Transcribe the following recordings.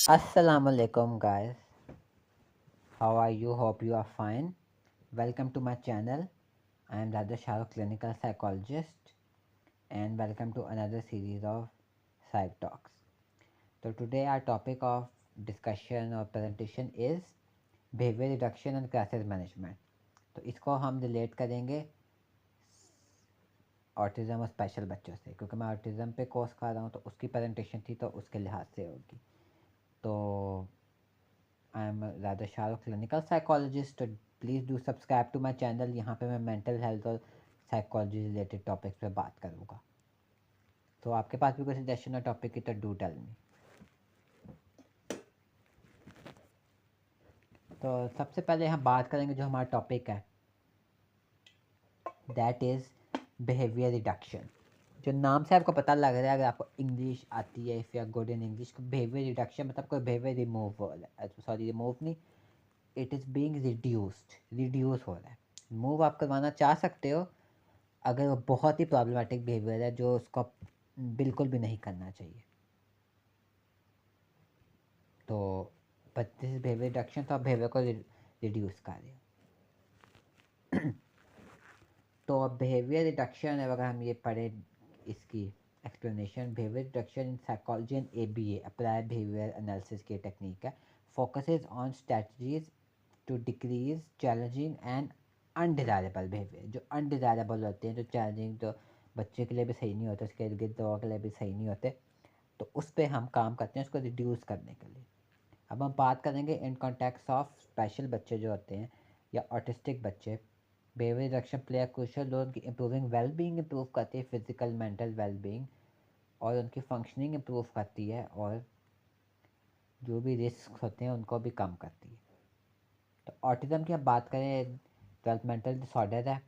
Assalamu alaikum guys. How are you? Hope you are fine. Welcome to my channel. I am Radha Shahrukh, clinical psychologist, and welcome to another series of Psych Talks. So today our topic of discussion or presentation is behavior reduction and crisis management. तो इसको हम relate करेंगे autism और special बच्चों से, क्योंकि मैं autism पे कोर्स कर रहा हूँ तो उसकी प्रेजेंटेशन थी तो उसके लिहाज से होगी। तो I am Radha Shahrukh, clinical psychologist. तो please do subscribe to my channel. यहाँ पे मैं मेंटल हेल्थ और साइकोलॉजी रिलेटेड टॉपिक्स पे बात करूँगा। तो आपके पास भी कोई सजेशन और टॉपिक की तो डू टेल मी। तो सबसे पहले हम बात करेंगे जो हमारा टॉपिक है, दैट इज़ बिहेवियर रिडक्शन। जो नाम से आपको पता लग रहा है, अगर आपको इंग्लिश आती है, if you are good in English, behaviour reduction मतलब कोई बिहेवियर रिमूव हो रहा है। सॉरी, रिमूव नहीं, इट इज़ बीइंग रिड्यूस हो रहा है। मूव आप करवाना चाह सकते हो अगर वो बहुत ही प्रॉब्लमेटिक बिहेवियर है जो उसको बिल्कुल भी नहीं करना चाहिए। तो बट दिस बिहेवियर रिडक्शन, तो आप बिहेवियर को रिड्यूस कर रहे हो। तो अब बिहेवियर रिडक्शन, अगर हम ये पढ़ें इसकी explanation, behaviour reduction in psychology and ABA, applied behaviour analysis की टेक्निक है, focuses on strategies to decrease challenging and undesirable behaviour. जो अनडिज़ायरेबल होते हैं, जो चैलेंजिंग, तो बच्चे के लिए भी सही नहीं होते, उसके इर्द गिर्द लोगों के लिए भी सही नहीं होते, तो उस पर हम काम करते हैं उसको रिड्यूस करने के लिए। अब हम बात करेंगे इन कॉन्टेक्स्ट ऑफ स्पेशल बच्चे जो होते हैं या ऑटिस्टिक बच्चे। Behaviour reduction play a crucial role उनकी इंप्रूविंग वेल बींग इंप्रूव करती है, फिजिकल मेंटल वेल बींग, और उनकी फंक्शनिंग इंप्रूव करती है, और जो भी रिस्क होते हैं उनको भी कम करती है। तो ऑटिज़म की अब बात करें, डेवलपमेंटल डिसऑर्डर है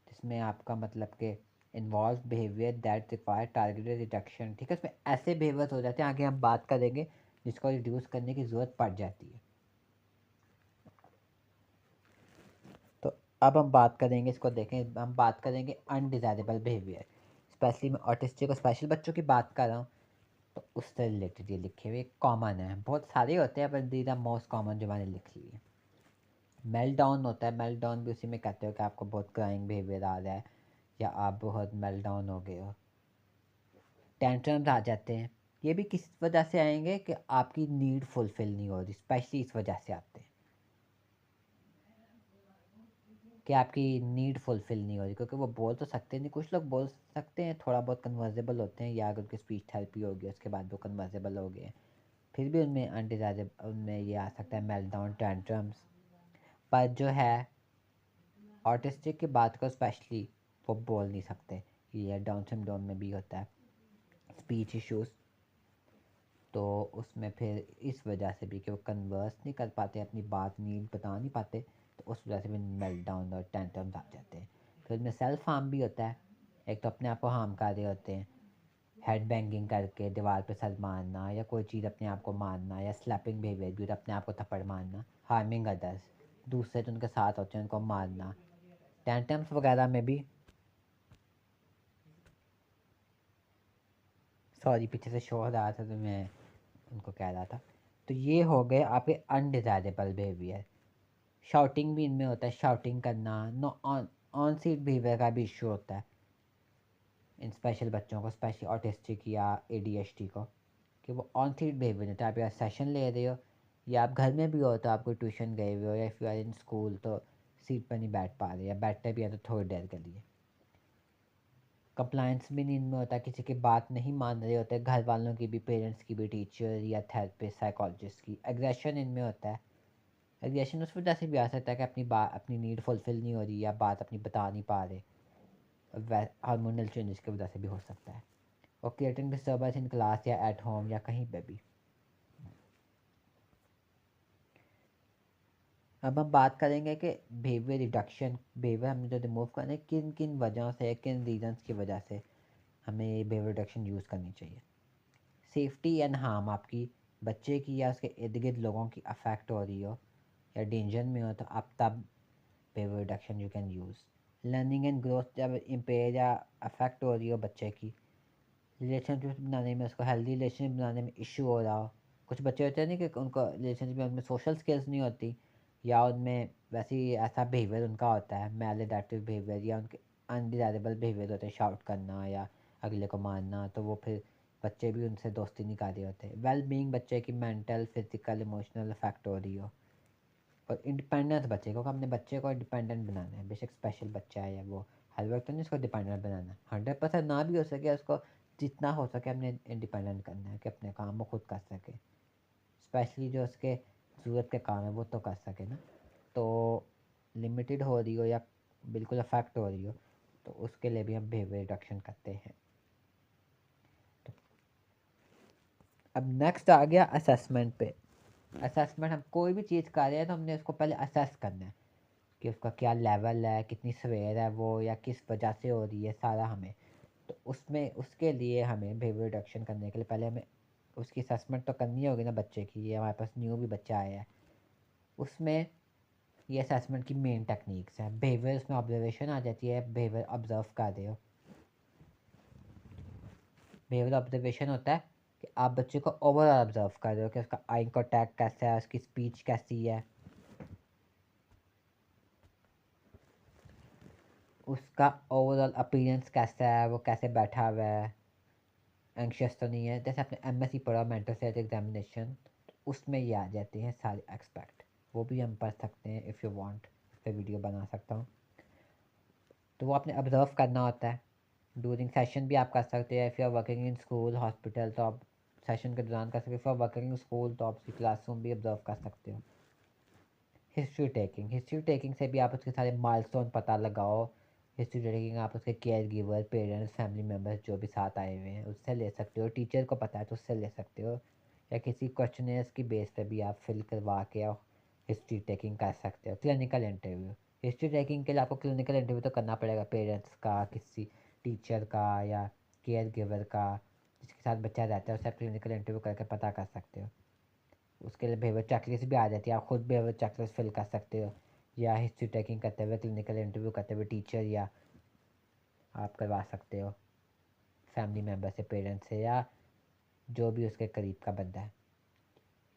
जिसमें आपका मतलब कि involve behaviour that require targeted reduction. ठीक है, इसमें ऐसे बिहेवियर हो जाते हैं, आगे हम बात करेंगे, जिसको रिड्यूस करने की ज़रूरत पड़ जाती है। तो अब हम बात करेंगे, इसको देखें, हम बात करेंगे अनडिज़ायरेबल बिहेवियर। स्पेशली मैं ऑटिस्टिक और स्पेशल बच्चों की बात कर रहा हूँ, तो उससे रिलेटेड ये लिखे हुए कॉमन है, बहुत सारे होते हैं पर दीज आर मोस्ट कॉमन जो मैंने लिख लिए। मेल्ट डाउन होता है, मेल्ट डाउन भी उसी में कहते हो कि आपको बहुत क्राइंग बिहेवियर आ रहा है या आप बहुत मेल्ट डाउन हो गए हो। टेंट्रम्स आ जाते हैं, ये भी किस वजह से आएंगे कि आपकी नीड फुलफ़िल नहीं हो रही, स्पेशली इस वजह से आते हैं कि आपकी नीड फुलफ़िल नहीं हो रही, क्योंकि वो बोल तो सकते नहीं, कुछ लोग बोल सकते हैं, थोड़ा बहुत कन्वर्जेबल होते हैं, या अगर उनकी स्पीच थेरेपी हो गई उसके बाद वो कन्वर्जेबल हो गए, फिर भी उनमें अनडिज़ायरेबल, उनमें ये आ सकता है मेल्टडाउन, टेंट्रम्स। पर जो है ऑटिस्टिक की बात करो स्पेशली, वो बोल नहीं सकते, ये डाउन सिंड्रोम में भी होता है स्पीच इश्यूज़। तो उसमें फिर इस वजह से भी कि वो कन्वर्स नहीं कर पाते, अपनी बात नहीं बता नहीं पाते, तो उस वजह से भी मेल्ट डाउन और टेंट्रम्स आ जाते हैं। फिर उसमें सेल्फ हार्म भी होता है, एक तो अपने आप को हार्म कर रहे होते हैं, हेड बैंगिंग करके दीवार पे सर मारना, या कोई चीज़ अपने आप को मारना, या स्लैपिंग बिहेवियर भी होता है, अपने आप को थप्पड़ मारना, हार्मिंग अदर्स, दूसरे जो उनके साथ होते हैं उनको मारना। टेंट्रम्स वगैरह में भी, सॉरी पीछे से शोर आ रहा था तो मैं उनको कह रहा था। तो ये हो गए आपके अनडिज़ायरेबल बिहेवियर। शाउटिंग भी इनमें होता है, शाउटिंग करना, know on on seat behaviour का भी इशू होता है इन स्पेशल बच्चों को, स्पेशली ऑटिस्टिक या ADHD को, कि वो ऑन सीट बिहेवियर होता है। आप या सेशन ले रहे हो, या आप घर में भी हो तो आप कोई ट्यूशन गए हुए हो, या फिर इन स्कूल तो सीट पर नहीं बैठ पा रहे, या बैठते भी हैं तो थोड़ी देर के लिए। कंप्लायंस भी नहीं इनमें होता, किसी की बात नहीं मान रहे होते, घर वालों की भी, पेरेंट्स की भी, टीचर या थेरेपिस्ट, साइकोलॉजिस्ट की। एग्रेशन इनमें होता है, एग्रेशन उस वजह से भी आ सकता है कि अपनी बात, अपनी नीड फुलफ़िल नहीं हो रही, या बात अपनी बता नहीं पा रहे, हार्मोनल चेंजेस की वजह से भी हो सकता है। और क्रिएटिंग डिस्टर्बेंस इन क्लास या एट होम या कहीं पे भी। अब हम बात करेंगे कि बिहेवियर रिडक्शन, बिहेवियर हमने जो रिमूव करना है, किन किन वजहों से, किन रीजंस की वजह से हमें ये बिहेवियर रिडक्शन यूज़ करनी चाहिए। सेफ्टी एंड हार्म, आपकी बच्चे की या उसके इर्द गिर्द लोगों की अफेक्ट हो रही हो या डेंजर में हो, तो आप तब behaviour reduction you can use. Learning and growth जब इम्पेयर या अफेक्ट हो रही हो बच्चे की, रिलेशनशिप बनाने में, उसको हेल्दी रिलेशनशिप बनाने में इशू हो रहा हो, कुछ बच्चे होते हैं नहीं कि उनको रिलेशनशिप में उनमें सोशल स्किल्स नहीं होती, या उनमें वैसे ही ऐसा बिहेवियर उनका होता है मैलएडेप्टिव बिहेवियर, या उनके अनडिज़ायरेबल बिहेवियर होते हैं, शाउट करना या अगले को मारना, तो वो फिर बच्चे भी उनसे दोस्ती नहीं कर रहे होते। वेल बीइंग बच्चे की मेंटल फिजिकल इमोशनल इफेक्ट हो रही हो, और इंडिपेंडेंस बच्चे को, अपने बच्चे को इंडिपेंडेंट बनाना है। बेशक स्पेशल बच्चा है या वो, हर वक्त तो नहीं उसको डिपेंडेंट बनाना, 100% ना भी हो सके उसको जितना हो सके अपने इंडिपेंडेंट करना है कि अपने काम वो खुद कर सके, स्पेशली जो उसके ज़रूरत के काम है वो तो कर सके ना। तो लिमिटेड हो रही हो या बिल्कुल अफेक्ट हो रही हो, तो उसके लिए भी हम बिहेवियर रिडक्शन करते हैं। तो अब नेक्स्ट आ गया असेसमेंट पे। असेसमेंट, हम कोई भी चीज़ कर रहे हैं तो हमने उसको पहले असेस करना है कि उसका क्या लेवल है, कितनी सवेर है वो, या किस वजह से हो रही है, सारा हमें। तो उसमें उसके लिए हमें बिहेवियर रिडक्शन करने के लिए पहले हमें उसकी असेसमेंट तो करनी होगी ना बच्चे की। ये हमारे पास न्यू भी बच्चा आया है, उसमें ये असेसमेंट की मेन टेक्निक्स हैं। बिहेवियर उसमें ऑब्जर्वेशन आ जाती है, बिहेवियर ऑब्जर्व कर रहे हो। बिहेवियर ऑब्जर्वेशन होता है कि आप बच्चे को ओवरऑल ऑब्जर्व कर रहे हो कि उसका आई कॉन्टैक्ट कैसा है, उसकी स्पीच कैसी है, उसका ओवरऑल अपीयरेंस कैसा है, वो कैसे बैठा हुआ है, एंग्शियस तो नहीं है। जैसे आपने एमएससी पढ़ा मेंटल हेल्थ एग्जामिनेशन, उसमें ये आ जाते हैं सारे एक्सपेक्ट, वो भी हम पढ़ सकते हैं इफ़ यू वांट, फिर वीडियो बना सकता हूँ। तो वो आपने ऑब्जर्व करना होता है। ड्यूरिंग सेशन भी आप कर सकते हैं, if you are working in school hospital तो आप सेशन के दौरान कर सकते हो। If you are working in school तो आप उसकी क्लासरूम भी ऑब्जर्व कर सकते हो। हिस्ट्री टेकिंग से भी आप उसके सारे माइलस्टोन पता लगाओ। हिस्ट्री टेकिंग आप उसके care giver, parents, family members जो भी साथ आए हुए हैं उससे ले सकते हो। टीचर को पता है तो उससे ले सकते हो, या किसी क्वेश्चनर्स की बेस पे भी आप फिल करवा के हिस्ट्री टेकिंग कर सकते हो। क्लिनिकल इंटरव्यू, हिस्ट्री टेकिंग के लिए आपको क्लिनिकल इंटरव्यू तो करना पड़ेगा, पेरेंट्स का, किसी टीचर का या केयर गिवर का, जिसके साथ बच्चा रहता है उससे आप क्लिनिकल इंटरव्यू करके पता कर सकते हो। उसके लिए बिहेवियर चेकलिस्ट भी आ जाती है, आप खुद बिहेवियर चेकलिस्ट फिल कर सकते हो, या हिस्ट्री टेकिंग करते हुए, क्लिनिकल इंटरव्यू करते हुए टीचर या आप करवा सकते हो फैमिली मेम्बर से, पेरेंट्स से, या जो भी उसके करीब का बंदा है,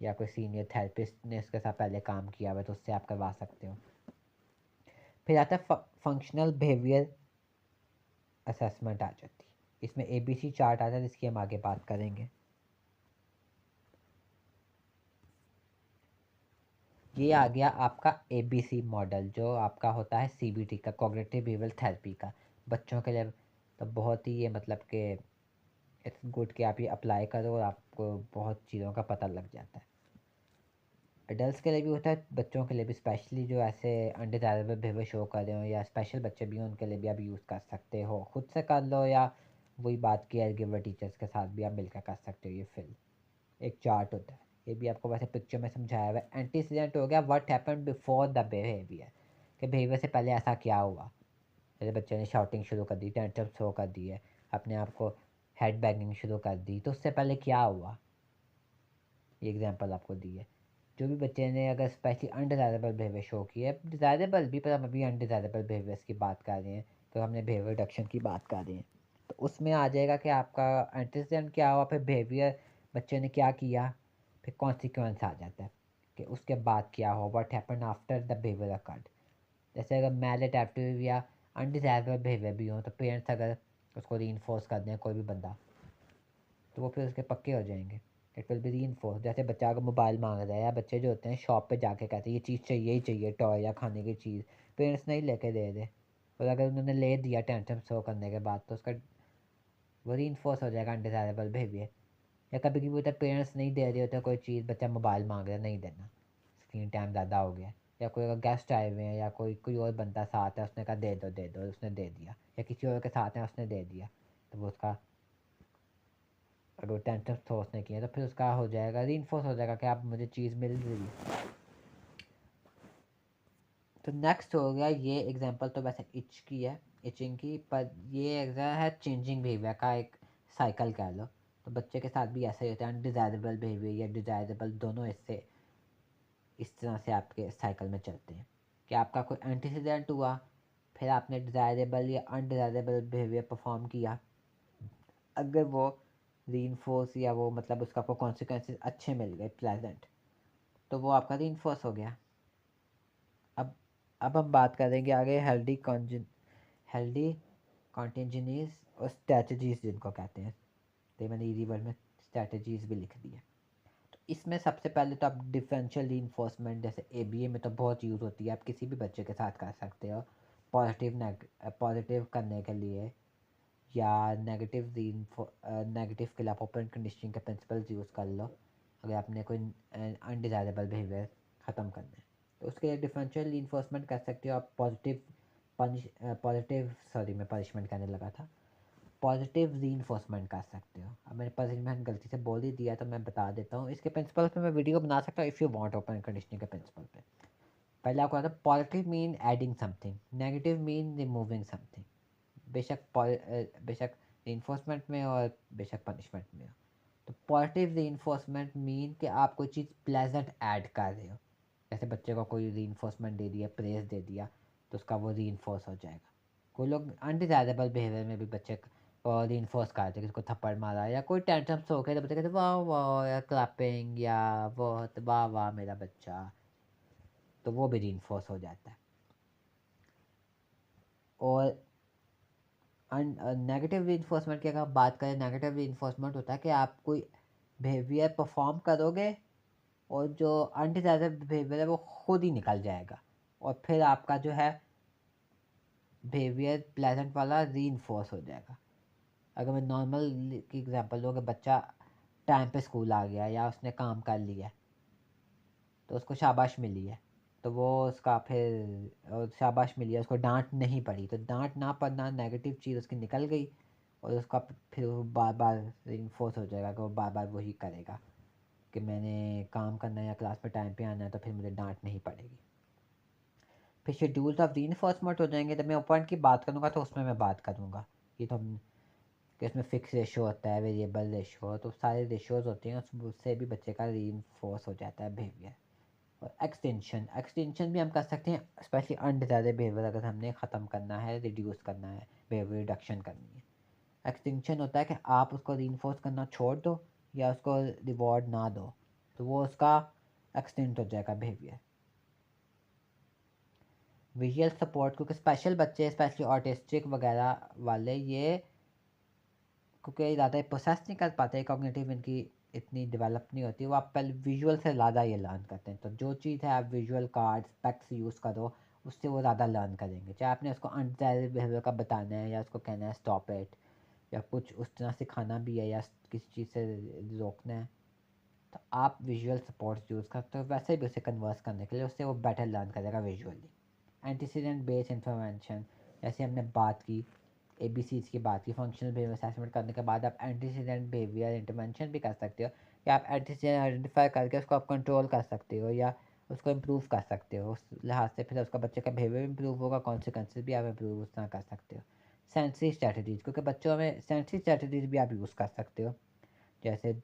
या कोई सीनियर थेरेपिस्ट ने उसके साथ पहले काम किया हुआ तो उससे आप करवा सकते हो। फिर आता है फंक्शनल बिहेवियर असेसमेंट आ जाती है। इसमें ABC चार्ट आता है जिसकी हम आगे बात करेंगे। ये आ गया आपका ABC मॉडल, जो आपका होता है CBT का, कॉग्निटिव बिहेवियर थेरेपी का। बच्चों के लिए तो बहुत ही ये मतलब कि इट्स गुड कि आप ये अप्लाई करो और आपको बहुत चीज़ों का पता लग जाता है। एडल्ट्स के लिए भी होता है, बच्चों के लिए भी, स्पेशली जो ऐसे अनडिज़ायरेबल बिहेवियर शो कर रहे हो या स्पेशल बच्चे भी हैं उनके लिए भी आप यूज़ कर सकते हो। खुद से कर लो, या वही बात केयर गिवर टीचर्स के साथ भी आप मिलकर कर सकते हो। ये फिल एक चार्ट होता है, ये भी आपको वैसे पिक्चर में समझाया हुआ है। एंटीसीडेंट हो गया what happened before the behaviour, कि बिहेवियर से पहले ऐसा क्या हुआ। जैसे बच्चे ने शाउटिंग शुरू कर दी, टेंट्रम थ्रो कर दी है, अपने आप को हेड बैंगिंग शुरू कर दी, तो उससे पहले क्या हुआ, ये एग्जांपल आपको दी है। जो भी बच्चे ने अगर स्पेशली अनडिज़ायरेबल बिहेवियर शो किया है, डिज़ायरेबल भी, पर हम अभी अनडिज़ायरेबल बिहेवियर्स की बात कर रहे हैं, तो हमने बिहेवियर रिडक्शन की बात कर रहे हैं, तो उसमें आ जाएगा कि आपका एंटीसीडेंट क्या हुआ, फिर बिहेवियर बच्चे ने क्या किया, फिर कॉन्सिक्वेंस आ जाता है कि उसके बाद क्या हो, what happened after the behaviour occurred. जैसे अगर मैलएडेप्टिव या अनडिज़ायरेबल बिहेवियर भी हो, तो पेरेंट्स अगर उसको रीइंफोर्स कर दें कोई भी बंदा, तो वो फिर उसके पक्के हो जाएंगे। It will be reinforce. जैसे बच्चा अगर मोबाइल मांग रहा है, या बच्चे जो होते हैं शॉप पे जाके कहते हैं ये चीज़ चाहिए ही चाहिए, टॉय या खाने की चीज़, पेरेंट्स नहीं लेके दे दे, और अगर उन्होंने ले दिया टेंशन शो करने के बाद, तो उसका वो रीइंफोर्स हो जाएगा अनडिज़ायरेबल बिहेवियर। या कभी कभी होता है पेरेंट्स नहीं दे रहे होते कोई चीज़, बच्चा मोबाइल मांग रहा है, नहीं देना, स्क्रीन टाइम ज़्यादा हो गया, या कोई अगर गेस्ट आए हुए हैं या कोई कोई और बंदा साथ है, उसने कहा दे दो, उसने दे दिया, या किसी और के साथ है उसने दे दिया, तो वो उसका अगर टेंशन थ्रो उसने किया तो फिर उसका हो जाएगा, रीइंफोर्स हो जाएगा कि आप मुझे चीज़ मिल रही है। तो नेक्स्ट हो गया, ये एग्जांपल तो वैसे इच की है, इचिंग की, पर ये एग्जाम है चेंजिंग बिहेवियर का एक साइकिल कह लो। तो बच्चे के साथ भी ऐसा ही होता है, अनडिज़ायरेबल बिहेवियर या डिज़ायरेबल, दोनों इससे इस तरह से आपके साइकिल में चलते हैं कि आपका कोई एंटीसीडेंट हुआ, फिर आपने डिज़ायरेबल या अनडिज़ायरेबल बिहेवियर परफॉर्म किया। अगर वो रीइंफोर्स या वो मतलब उसका आपको कॉन्सिक्वेंसेस अच्छे मिल गए प्लेजेंट, तो वो आपका रीइंफोर्स हो गया। अब अब हम बात करेंगे आगे हेल्दी कॉन्टिजेंसीज और स्ट्रेटजीज जिनको कहते हैं, तो मैंने इजी वर्ड में स्ट्रेटजीज भी लिख दी है। तो इसमें सबसे पहले तो आप डिफरेंशियल रीइंफोर्समेंट जैसे एबीए में तो बहुत यूज़ होती है, आप किसी भी बच्चे के साथ कर सकते हो पॉजिटिव करने के लिए, या नेगेटिव के लिए आप ओपन कंडीशनिंग के प्रिंसिपल्स यूज़ कर लो अगर आपने कोई अनडिज़ायरेबल बिहेवियर ख़त्म करना है। तो उसके लिए डिफरेंशियल रीइंफोर्समेंट कर सकते हो आप। मैं पनिशमेंट कहने लगा था, पॉजिटिव रीइंफोर्समेंट कर सकते हो। अब मैंने पनिशमेंट गलती से बोल ही दिया तो मैं बता देता हूँ। इसके प्रिंसिपल पे मैं वीडियो बना सकता हूँ if you want, open conditioning के प्रिंसिपल पे। पहले आपको आता है positive mean adding something, negative mean removing something. बेशक रीइंफोर्समेंट में और बेशक पनिशमेंट में हो। तो पॉजिटिव रीइंफोर्समेंट मीन कि आप कोई चीज़ प्लेजेंट ऐड कर रहे हो। जैसे बच्चे को कोई रीइंफोर्समेंट दे दिया, प्रेज दे दिया, तो उसका वो रीइंफोर्स हो जाएगा। कोई लोग अनडिजायरेबल बिहेवियर में भी बच्चे को रीइंफोर्स करते हैं, किसी को थप्पड़ मारा या कोई टेंशन्स हो गए तो बच्चे कहते वाह वाह या क्लैपिंग या बहुत वाह वाह मेरा बच्चा, तो वो भी रीइंफोर्स हो जाता है। और नेगेटिव रीइंफोर्समेंट की अगर आप बात करें, नेगेटिव रीइंफोर्समेंट होता है कि आप कोई बिहेवियर परफॉर्म करोगे और जो अनडिजायरेबल बिहेवियर है वो खुद ही निकल जाएगा, और फिर आपका जो है बिहेवियर प्लेजेंट वाला रीइंफोर्स हो जाएगा। अगर मैं नॉर्मल की एग्जांपल दूँ, अगर बच्चा टाइम पे स्कूल आ गया या उसने काम कर लिया तो उसको शाबाश मिली है, तो वो उसका फिर शाबाश मिली है, उसको डांट नहीं पड़ी, तो डांट ना पड़ना नेगेटिव चीज़ उसकी निकल गई, और उसका फिर वो बार बार रीइंफोर्स हो जाएगा कि वो बार बार वही करेगा कि मैंने काम करना है या क्लास में टाइम पे आना है, तो फिर मुझे डांट नहीं पड़ेगी। फिर शेड्यूल्स ऑफ रीइंफोर्समेंट हो जाएंगे। जब मैं पॉइंट की बात करूँगा तो उसमें मैं बात करूँगा कि तो हम कि उसमें फिक्स रेशो होता है, वेरिएबल रेशो, तो सारे रेशोज़ होते हैं, उससे भी बच्चे का रीइंफोर्स हो जाता है बिहेवियर। और एक्सटेंशन भी हम कर सकते हैं, स्पेशली अनडिजायरेबल बिहेवियर अगर हमने ख़त्म करना है, रिड्यूस करना है, बिहेवियर रिडक्शन करनी है। एक्सटेंशन होता है कि आप उसको रीइंफोर्स करना छोड़ दो या उसको रिवॉर्ड ना दो, तो वो उसका एक्सटेंट हो जाएगा बिहेवियर। विजुअल सपोर्ट, क्योंकि स्पेशल बच्चे स्पेशली ऑटिस्टिक वगैरह वाले ये क्योंकि ज़्यादा प्रोसेस नहीं कर पाते, कॉग्निटिव इनकी इतनी डेवलप नहीं होती, वो आप पहले विजुअल से ज़्यादा ये लर्न करते हैं। तो जो चीज़ है आप विजुअल कार्ड स्पेक्ट्स यूज़ करो, उससे वो ज़्यादा लर्न करेंगे। चाहे आपने उसको अनडिजायरेबल बिहेवियर का बताना है या उसको कहना है स्टॉप इट, या कुछ उस तरह सिखाना भी है या किसी चीज़ से रोकना है, तो आप विजुअल सपोर्ट्स यूज़ करते हो। वैसे भी उसे कन्वर्स करने के लिए उससे वो बेटर लर्न करेगा विजुअली। एंटीसीडेंट बेस्ड इंफॉर्मेशन, जैसे हमने बात की ABCs की बात की, फंक्शनल बिहेवियर असेसमेंट करने के बाद आप एंटीसीडेंट बिहेवियर इंटरवेंशन भी कर सकते हो, या आप एंटीसीडेंट आइडेंटिफाई करके उसको आप कंट्रोल कर सकते हो या उसको इम्प्रूव कर सकते हो। उस लिहाज से फिर उसका बच्चे का बिहेवियर इम्प्रूव होगा, कॉन्सिक्वेंसेज भी आप इम्प्रूव उस तरह कर सकते हो। सेंसरी स्ट्रेटजीज, क्योंकि बच्चों में सेंसरी स्ट्रेटजीज भी आप यूज़ कर सकते हो, जैसे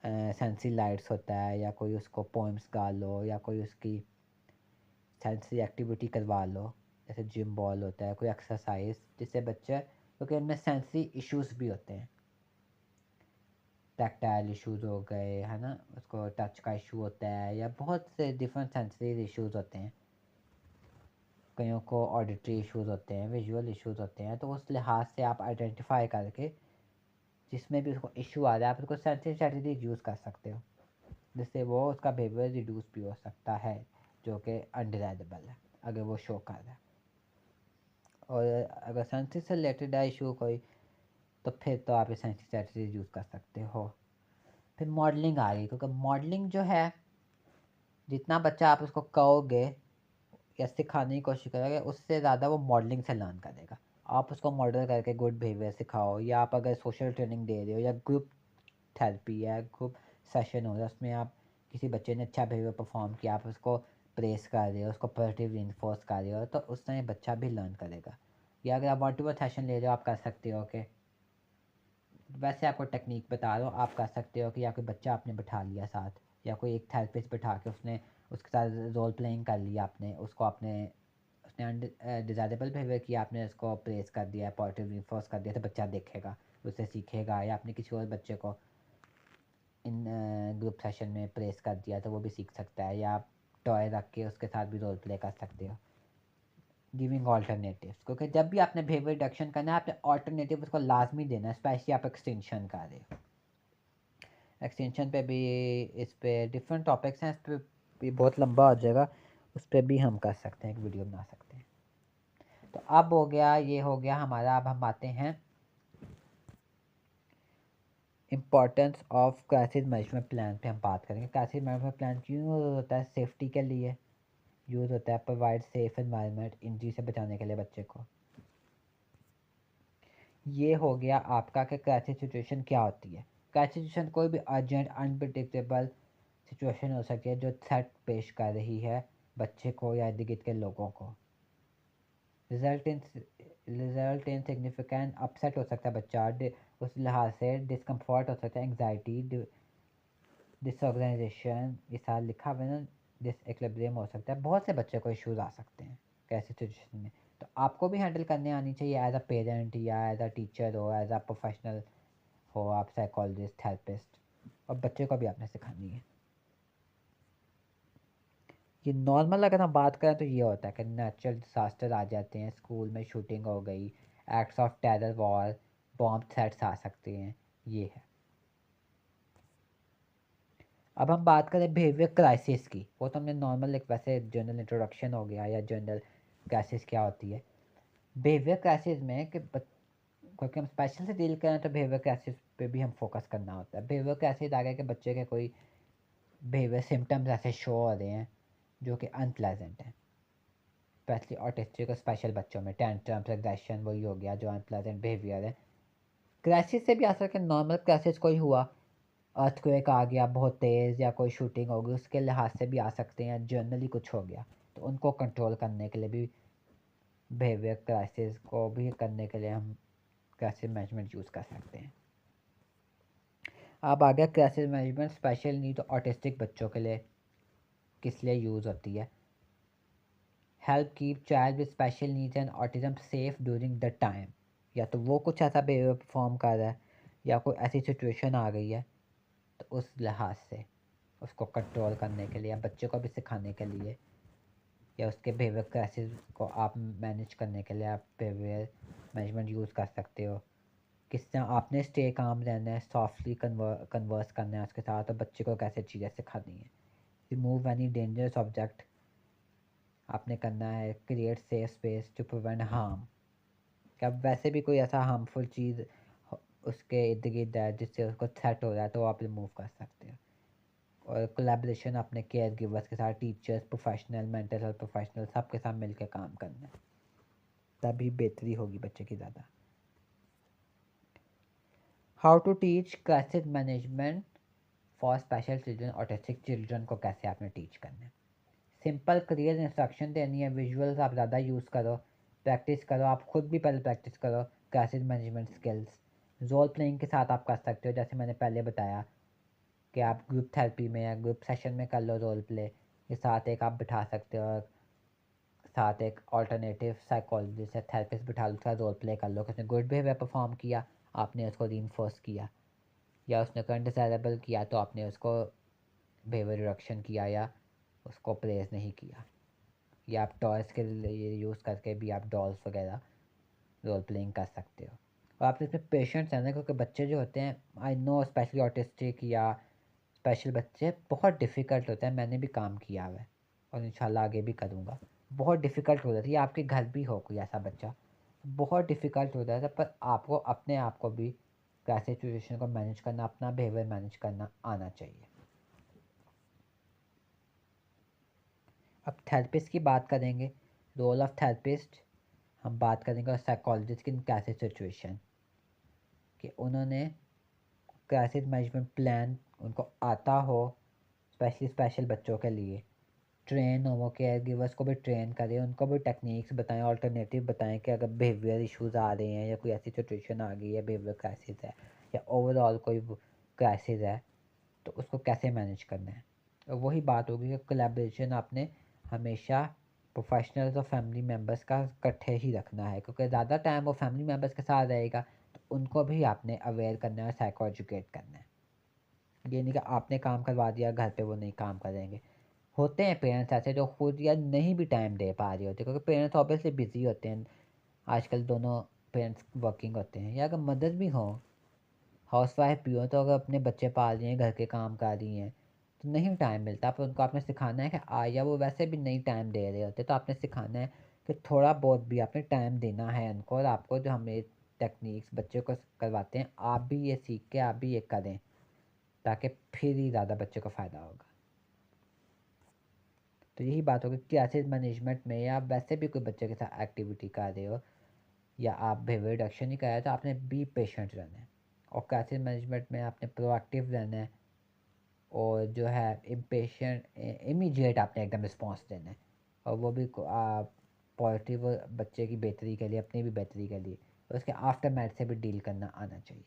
सेंसरी लाइट्स होता है, या कोई उसको पोइम्स गा लो, या कोई उसकी सेंसरी एक्टिविटी करवा लो, जैसे जिम बॉल होता है, कोई एक्सरसाइज, जिससे बच्चे, क्योंकि उनमें सेंसरी इश्यूज भी होते हैं, टैक्टाइल इश्यूज हो गए है ना, उसको टच का इशू होता है, या बहुत से डिफरेंट सेंसरी इश्यूज होते हैं, कईयों को ऑडिटरी इश्यूज होते हैं, विजुअल इश्यूज होते हैं। तो उस लिहाज से आप आइडेंटिफाई करके जिसमें भी उसको इशू आ रहा है आप उसको सेंसरी स्ट्रेटजीज यूज़ कर सकते हो, जिससे वो उसका बिहेवियर रिड्यूस भी हो सकता है जो कि अनडिजायरेबल है अगर वो शो कर रहा है। और अगर सेंसरी से रिलेटेड है इशू कोई, तो फिर तो आप ये सेंसरी स्ट्रेटजीज यूज़ कर सकते हो। फिर मॉडलिंग आ गई, क्योंकि मॉडलिंग जो है जितना बच्चा आप उसको कहोगे या सिखाने की कोशिश करोगे उससे ज़्यादा वो मॉडलिंग से लर्न करेगा। आप उसको मॉडल करके गुड बिहेवियर सिखाओ, या आप अगर सोशल ट्रेनिंग दे रहे हो या ग्रुप थेरेपी या ग्रुप सेशन हो रहा है उसमें आप किसी बच्चे ने अच्छा बिहेवियर परफॉर्म किया, आप उसको प्रेस कर रहे हो, उसको पॉजिटिव रीइंफोर्स कर रहे हो, तो उस समय बच्चा भी लर्न करेगा। या अगर आप वन टू वन सेशन ले रहे हो आप कर सकते हो कि वैसे आपको टेक्निक बता रहा हूँ, आप कर सकते हो कि या कोई बच्चा आपने बैठा लिया साथ, या कोई एक थेरेपिस्ट बैठा के उसने उसके साथ रोल प्लेइंग कर लिया, आपने उसको आपने उसने डिज़ायरेबल बिहेवियर किया, आपने उसको प्रेस कर दिया, पॉजिटिव रिइंफोर्स कर दिया, तो बच्चा देखेगा उससे सीखेगा, या आपने किसी और बच्चे को इन ग्रुप सेशन में प्रेस कर दिया तो वो भी सीख सकता है, या आप टॉय रख के उसके साथ भी रोल प्ले कर सकते हो। गिविंग ऑल्टरनेटिव्स, क्योंकि जब भी आपने बिहेवियर रिडक्शन करना है आपने ऑल्टरनेटिव उसको लाजमी देना है, स्पेशली आप एक्सटेंशन कर रहे हो। एक्सटेंशन पे भी इस पे डिफरेंट टॉपिक्स हैं, इस पर भी बहुत लंबा हो जाएगा, उस पर भी हम कर सकते हैं, एक वीडियो बना सकते हैं। तो अब हो गया, ये हो गया हमारा। अब हम आते हैं importance of crisis management plan पे हम बात करेंगे। क्राइसिस मैनेजमेंट प्लान क्यों होता है? सेफ्टी के लिए यूज़ होता है, प्रोवाइड सेफ एनवायरनमेंट इंजरी से बचाने के लिए बच्चे को। ये हो गया आपका कि क्राइसिस सिचुएशन क्या होती है। क्राइसिस सिचुएशन कोई भी अर्जेंट अनप्रिडिक्टेबल सिचुएशन हो सकती है जो थ्रेट पेश कर रही है बच्चे को या इर्द गिर्द के लोगों को। रिजल्ट इन सिग्निफिकेंट अपसेट हो सकता है बच्चा, उस लिहाज से डिस्कम्फर्ट हो सकता है, एंग्जाइटी, डिसऑर्गेनाइजेशन, ये सारा लिखा हुआ है ना, डिसइक्विलिब्रियम हो सकता है, बहुत से बच्चे को इश्यूज आ सकते हैं कैसी सिचुएशन में। तो आपको भी हैंडल करने आनी चाहिए एज अ पेरेंट या एज अ टीचर हो, एज अ प्रोफेशनल हो, आप साइकोलॉजिस्ट, थेरेपिस्ट, और बच्चे को भी आपने सिखानी है। ये नॉर्मल अगर हम बात करें तो ये होता है कि नेचुरल डिसास्टर आ जाते हैं, स्कूल में शूटिंग हो गई, acts of terror, war, bomb threats आ सकते हैं, ये है। अब हम बात करें बिहेवियर क्राइसिस की, वो तो हमने नॉर्मल एक वैसे जनरल इंट्रोडक्शन हो गया या जनरल क्राइसिस क्या होती है। बिहेवियर क्राइसिस में कि क्योंकि हम स्पेशल से डील करें तो बिहेवियर क्राइसिस पे भी हम फोकस करना होता है। बिहेवियर क्राइसिस आ गया कि बच्चे के कोई बिहेवियर सिम्टम्स ऐसे शो हो रहे हैं जो कि अनप्लेजेंट हैं, स्पेशली ऑटिस्टिक और स्पेशल बच्चों में टेंट्रम्स, एग्रेशन, वही हो गया जो अनप्लेजेंट बिहेवियर है। क्राइसिस से भी आ सकता है, नॉर्मल क्राइसिस कोई हुआ, अर्थक्वेक आ गया बहुत तेज़, या कोई शूटिंग हो गई, उसके लिहाज से भी आ सकते हैं, जनरली कुछ हो गया, तो उनको कंट्रोल करने के लिए भी बिहेवियर क्राइसिस को भी करने के लिए हम क्राइसिस मैनेजमेंट यूज़ कर सकते हैं। अब आ गया crisis management special need autistic बच्चों के लिए किस लिए यूज़ होती है। Help keep child with special needs and autism safe during the time, या तो वो कुछ ऐसा बिहेवियर परफॉर्म कर रहा है या कोई ऐसी सिचुएशन आ गई है, तो उस लिहाज से उसको कंट्रोल करने के लिए या बच्चे को भी सिखाने के लिए या उसके बिहेवियर क्राइसिस को आप मैनेज करने के लिए आप बिहेवियर मैनेजमेंट यूज़ कर सकते हो। किस तरह आपने स्टे काम रहना है, सॉफ्टली कन्वर्स करना है उसके साथ, और बच्चे को कैसे चीज़ें सिखानी है। रिमूव एनी डेंजरस ऑब्जेक्ट आपने करना है, create safe space to prevent harm, कि अब वैसे भी कोई ऐसा हार्मफुल चीज़ उसके इर्द गिर्द है जिससे उसको थ्रेट हो रहा है तो आप रिमूव कर सकते हो। और कोलैबोरेशन अपने केयर गिवर्स के साथ, teachers, professional, mental health professional, सबके साथ मिलकर काम करना है, तभी बेहतरी होगी बच्चे की ज़्यादा। How to teach crisis management for special children, autistic children को कैसे आपने टीच करना है। सिंपल क्लियर इंस्ट्रक्शन देनी है, विजुअल्स आप ज़्यादा यूज़ करो, प्रैक्टिस करो, आप खुद भी पहले प्रैक्टिस करो crisis management skills. Role playing के साथ आप कर सकते हो, जैसे मैंने पहले बताया कि आप ग्रुप थेरेपी में या ग्रुप सेशन में कर लो रोल प्ले के साथ, एक आप बिठा सकते हो, साथ एक ऑल्टरनेटिव साइकोलॉजिस्ट या थेरेपिस्ट बिठा लो, उसका रोल प्ले कर लो कि उसने गुड बिहेवियर परफॉर्म किया, आपने उसको रीइंफोर्स किया, या उसने कोई अनडिज़ायरेबल किया तो आपने उसको बिहेवियर रिडक्शन किया या उसको प्रेज नहीं किया। या आप टॉयज़ के लिए यूज़ करके भी आप डॉल्स वगैरह रोल प्लेइंग कर सकते हो। और आप इसमें पेशेंट्स हैं ना, क्योंकि बच्चे जो होते हैं, आई नो स्पेशली ऑटिस्टिक या स्पेशल बच्चे बहुत डिफ़िकल्ट होता है, मैंने भी काम किया हुआ है और इंशाल्लाह आगे भी करूँगा। बहुत डिफ़िकल्ट हो जाती है, आपके घर भी हो कोई ऐसा बच्चा, बहुत डिफ़िकल्ट हो जाता है, पर आपको अपने आप को भी कैसे सिचुएशन को मैनेज करना, अपना बिहेवियर मैनेज करना आना चाहिए। अब थेरेपिस्ट की बात करेंगे, रोल ऑफ थेरेपिस्ट हम बात करेंगे, और साइकोलॉजिस्ट की कैसे सिचुएशन कि उन्होंने क्राइसिस मैनेजमेंट प्लान उनको आता हो, स्पेशली स्पेशल बच्चों के लिए ट्रेन हो, वो केयर गिवर्स को भी ट्रेन करें, उनको भी टेक्निक्स बताएं, ऑल्टरनेटिव बताएं कि अगर बिहेवियर इश्यूज आ रहे हैं या कोई ऐसी सिचुएशन आ गई है, बिहेवियर क्राइसिस है या ओवरऑल कोई क्राइसिस है, तो उसको कैसे मैनेज करना है। और वही बात होगी कि कोलैबोरेशन आपने हमेशा प्रोफेशनल्स और फैमिली मेम्बर्स का इकट्ठे ही रखना है, क्योंकि ज़्यादा टाइम वो फैमिली मेम्बर्स के साथ रहेगा तो उनको भी आपने अवेयर करना है और साइको एजुकेट करना है। ये नहीं कि आपने काम करवा दिया घर पे वो नहीं काम करेंगे। होते हैं पेरेंट्स ऐसे जो खुद या नहीं भी टाइम दे पा रहे होते, क्योंकि पेरेंट्स ऑब्वियसली बिजी होते हैं। आजकल दोनों पेरेंट्स वर्किंग होते हैं, या अगर मदर भी हो, हाउस वाइफ भी हो, तो अगर अपने बच्चे पाल रही हैं, घर के काम कर रही हैं, तो नहीं टाइम मिलता। पर उनको आपने सिखाना है कि या वो वैसे भी नहीं टाइम दे रहे होते, तो आपने सिखाना है कि थोड़ा बहुत भी आपने टाइम देना है उनको। और आपको जो हम ये टेक्निक्स बच्चे को करवाते हैं, आप भी ये सीख के आप भी ये करें, ताकि फिर ही ज़्यादा बच्चे को फ़ायदा होगा। तो यही बात होगी कि क्लासेस मैनेजमेंट में, या आप वैसे भी कोई बच्चे के साथ एक्टिविटी कर रहे हो, या आप बिहेवियर रिडक्शन ही कर रहे हो, तो आपने बी पेशेंट रहना है। और क्लासेस मैनेजमेंट में आपने प्रोएक्टिव रहना है, और जो है इम्पेशेंट इमीडिएट आपने एकदम रिस्पॉन्स देना है, और वो भी पॉजिटिव बच्चे की बेहतरी के लिए, अपनी भी बेहतरी के लिए। और उसके आफ्टर मैथ से भी डील करना आना चाहिए।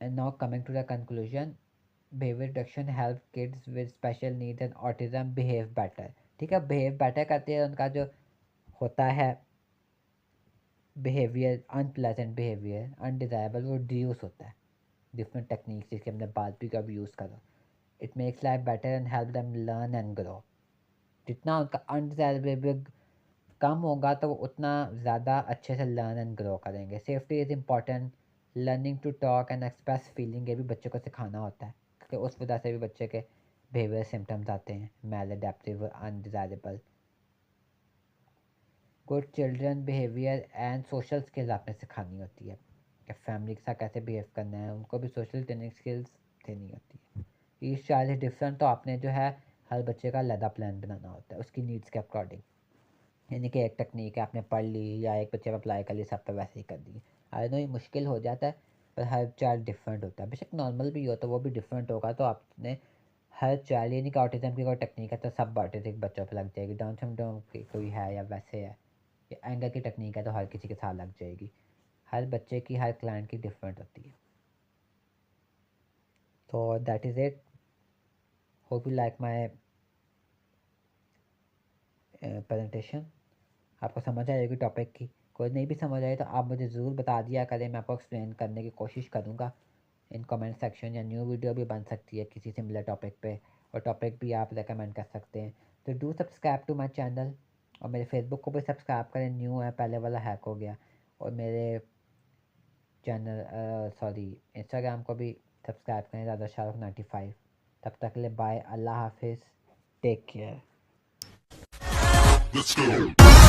And now coming to the conclusion, behaviour reduction help kids with special needs and autism behave better. ठीक है, बिहेव बेटर करते हैं, उनका जो होता है बिहेवियर, अनप्लेजेंट बिहेवियर, अनडिज़ायरेबल, वो रिड्यूस होता है। डिफरेंट टेक्निक्स जिसके हमने बात भी कभी यूज़ करा। It makes life better and help them learn and grow. जितना उनका अनडिज़ायरेबल कम होगा, तो वो उतना ज़्यादा अच्छे से लर्न एंड ग्रो करेंगे। Safety is important, learning to talk and express feeling, ये भी बच्चों को सिखाना होता है, क्योंकि उस वजह से भी बच्चे के बिहेवियर सिम्टम्स आते हैं, maladaptive, undesirable. Good children behaviour and social skills आपने सिखानी होती है, कि फैमिली के साथ कैसे बिहेव करना है, उनको भी सोशल ट्रेनिंग स्किल्स देनी होती है। ईच चाइल्ड इज़ डिफरेंट, तो आपने जो है हर बच्चे का अलग प्लान बनाना होता है उसकी नीड्स के अकॉर्डिंग। यानी कि एक टेक्निक है आपने पढ़ ली या एक बच्चे पर अप्लाई कर ली, सब पे वैसे ही कर दी। आई नो ये मुश्किल हो जाता है, पर हर चाइल्ड डिफरेंट होता है। बेशक नॉर्मल भी हो तो वो भी डिफरेंट होगा। तो आपने हर चाइल्ड, यानी कि ऑटिज्म की कोई टेक्निक है तो सब ऑटिस्टिक बच्चों पर लग जाएगी। डाउन सिंड्रोम की कोई है या वैसे है, या एंगर की टेक्निक है तो हर किसी के साथ लग जाएगी। हर बच्चे की, हर क्लाइंट की डिफरेंट होती है। तो that is it. Hope you like my presentation. आपको समझ आएगी टॉपिक की। कोई नहीं भी समझ आए तो आप मुझे ज़रूर बता दिया करें, मैं आपको एक्सप्लेन करने की कोशिश करूँगा इन कमेंट सेक्शन। या न्यू वीडियो भी बन सकती है किसी सिमिलर टॉपिक पे, और टॉपिक भी आप रेकमेंड कर सकते हैं। तो do subscribe to my channel, और मेरे फेसबुक को भी सब्सक्राइब करें, न्यू है, पहले वाला हैक हो गया। और मेरे चैनल सॉरी इंस्टाग्राम को भी सब्सक्राइब करें, ज़्यादा शाहरुख 95। तब तक के लिए बाय, अल्लाह हाफिज़, टेक केयर। Let's go.